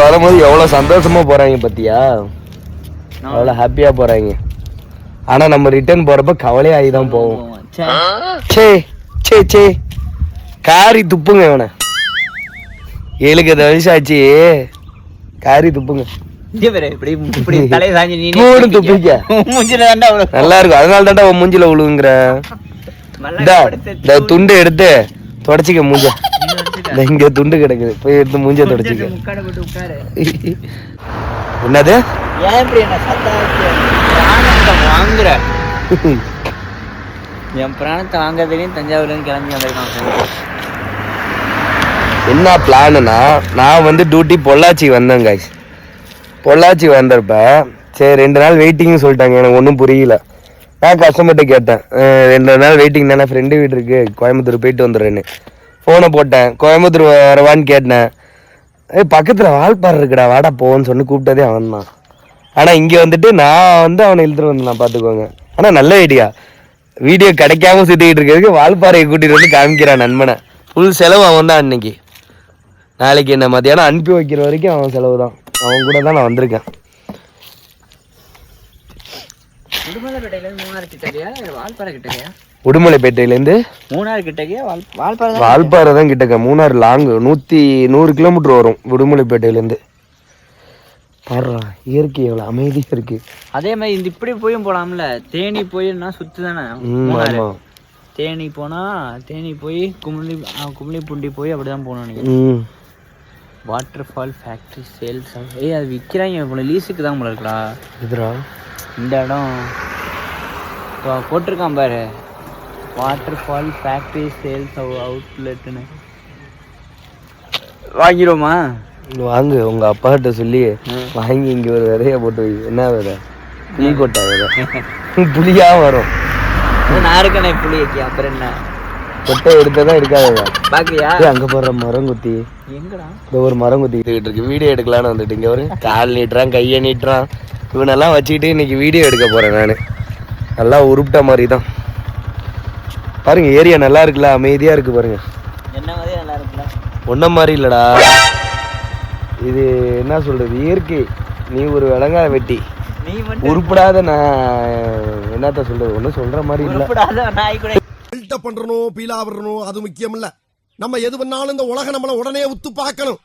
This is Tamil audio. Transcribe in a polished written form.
வரும்போது எவ்வளவு சந்தோஷமா போறாங்க பத்தியா, அவ்வளவு ஹாப்பியா போறாங்க. ஆனா நம்ம ரிட்டர்ன் போறப்ப கவலையாகி தான் போவோம். சே சே சே காரி துப்புங்க இவனை. 7 வயசு ஆச்சு, காரி துப்புங்க. நல்லா இருக்கும், அதனால தாண்டா உன் மூஞ்சில விழுங்குற. துண்டு எடுத்து தொடச்சிக்க மூஞ்ச. இங்க துண்டு கிடக்குது, போய் எடுத்து மூஞ்ச தொடச்சிக்க. என்னது வாங்குற என் பிராணத்தை வாங்கறதுலயும் தஞ்சாவூர்ல இருந்து கிளம்பி வந்திருக்கான். என்ன பிளான்னா, நான் வந்து டியூட்டி பொள்ளாச்சி வந்தேன் கைஸ். பொள்ளாச்சி வந்தப்ப சரி 2 நாள் வெயிட்டிங்னு சொல்லிட்டாங்க. எனக்கு ஒன்றும் புரியல. நான் கஸ்டமர்கிட்ட கேட்டேன், 2 நாள் வெயிட்டிங் தானே, ஃப்ரெண்டு வீடு இருக்கு, கோயம்புத்தூர் போயிட்டு வந்துடுறேன்னு ஃபோனை போட்டேன். கோயம்புத்தூர் வரவான்னு கேட்டேன். பக்கத்தில் வால்பாறை இருக்குடா, வாடா போன்னு சொல்லி கூப்பிட்டதே அவன் தான். ஆனால் இங்கே வந்துட்டு நான் வந்து அவனை இழுத்துட்டு வந்தேன், பார்த்துக்கோங்க. ஆனால் நல்ல ஐடியா, வீடியோ கிடைக்காம சுற்றிக்கிட்டு இருக்கிறதுக்கு வால்பாறையை கூட்டிகிட்டு வந்து காமிக்கிறான் நண்பனை. ஃபுல் செலவு அவன் தான். அன்னைக்கு நாளைக்கு என்ன மத்தியானம் அனுப்பி வைக்கிற வரைக்கும் அவன் செலவு தான். அவன் கூட தான் நான் வந்திருக்கேன். உடுமலைப்பேட்டையிலேருந்து மூணாறு கிட்டக்கையா? வால்பாறை தான் கிட்டக்க. மூணாறு லாங்கு, 100 கிலோமீட்டர் வரும் உடுமலைப்பேட்டையிலேருந்து. பாடுறா இயற்கை எவ்வளோ அமைதியாக இருக்கு. அதே மாதிரி இந்த இப்படி போயும் போலாம்ல, தேனி போயின்னா சுத்து தானே. தேனி போனா தேனி போய் கும்ளி பூண்டி போய் அப்படிதான் போகணும். Water fall factory sales. அது விற்கிறாங்க போல, லீஸுக்கு தான் போல இருக்குடா. இதுரா இந்த இடம் போட்டிருக்கான் பாரு, வாட்டர் ஃபால் ஃபேக்ட்ரி சேல்ஸ் அவுட்லெட்னு. வாங்கிடுவோமா? வாங்க, உங்க அப்பா கிட்ட சொல்லி வாங்கி இங்க ஒரு விதைய போட்டு வை. என்ன விதை? புளி கொட்டா விதை. புளியா வரும். நான் இருக்கனே புளி வைக்க. அப்புறம் என்ன கொட்டை எடுத்ததான் இருக்காது. பாக்குறியா அங்க போடுற மரம் குத்தி? எங்கடா இந்த ஒரு மரம் குத்திக்கிட்டு இருக்கு. வீடியோ எடுக்கலான்னு வந்துட்டு இங்க ஒரு கால் நீட்டுறான், கையை நீட்டுறான். இவனெல்லாம் வச்சுக்கிட்டு இன்னைக்கு வீடியோ எடுக்க போறேன் நானு. நல்லா உருப்பிட்ட மாதிரி தான் பாருங்க. ஏரியா நல்லா இருக்குல்ல, அமைதியா இருக்கு பாருங்க. என்ன மாதிரி நல்லா இருக்குல்ல? ஒன்ன மாதிரி இல்லடா, இது என்ன சொல்றது, இயற்கை. நீ ஒரு விலங்காய வெட்டி உருப்படாத. நான் என்னத்த சொல்றது, ஒன்னும் சொல்ற மாதிரி இல்ல. பண்றணும், பீலா வரணும், அது முக்கியம் இல்ல. நம்ம எது பண்ணாலும் இந்த உலக நம்மள உடனே உத்து பார்க்கணும்.